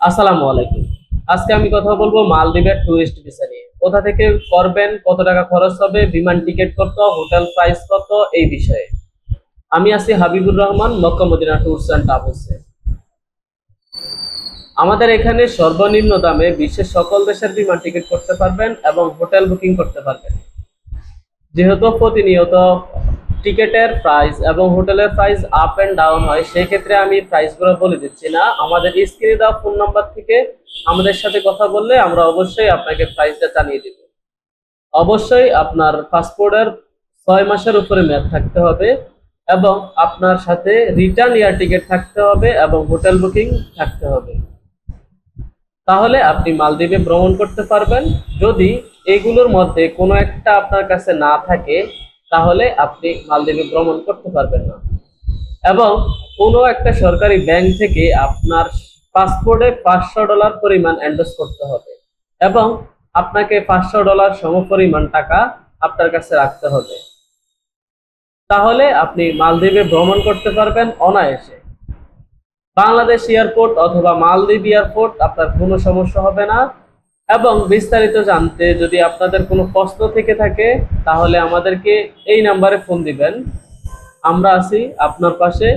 আসসালামু আলাইকুম। আজকে আমি কথা বলবো মালদ্বীপের টুরিস্ট ভিসা নিয়ে। কোথা থেকে করবেন, কত টাকা খরচ হবে, বিমান টিকিট কত, হোটেল প্রাইস কত, এই বিষয়ে। আমি আছি Habibur Rahman, Mecca Medina tours and ট্রাভেলসে। আমাদের এখানে সর্বনিম্ন দামে বিশ্বের সকল দেশের বিমান টিকিট করতে পারবেন এবং হোটেল বুকিং করতে পারবেন। যেহেতু প্রতিনিয়ত টিকেটের প্রাইস এবং হোটেলের প্রাইস আপ এন্ড ডাউন হয়, সেই ক্ষেত্রে আমি প্রাইসগুলো বলে দিচ্ছি না। আমাদের স্ক্রিনে দেওয়া ফোন নাম্বার থেকে আমাদের সাথে কথা বললে আমরা অবশ্যই আপনাকে প্রাইসটা জানিয়ে দিব। অবশ্যই আপনার পাসপোর্টের 6 মাসের উপরে মেয়াদ থাকতে হবে এবং আপনার সাথে রিটার্ন এয়ার টিকিট থাকতে হবে এবং হোটেল বুকিং থাকতে হবে। তাহলে আপনি মালদ্বীপে ভ্রমণ করতে পারবেন। যদি এগুলোর মধ্যে কোনো একটা আপনার কাছে না থাকে, তাহলে আপনি মালদ্বীপে ভ্রমণ করতে পারবেন না। এবং কোনো একটা সরকারি ব্যাংক থেকে আপনার পাসপোর্টে $500 পরিমাণ এন্ডোর্স করতে হবে এবং আপনাকে $500 সমপরিমাণ টাকা আপনার কাছে রাখতে হবে। তাহলে আপনি মালদ্বীপে ভ্রমণ করতে পারবেন অনায়াসে। বাংলাদেশ এয়ারপোর্ট অথবা মালদ্বীপ এয়ারপোর্ট আপনার কোনো সমস্যা হবে না। এবং বিস্তারিত জানতে যদি আপনাদের কোনো প্রশ্ন থেকে থাকে, তাহলে আমাদেরকে এই নাম্বারে ফোন দিবেন। আমরা আছি আপনার পাশে।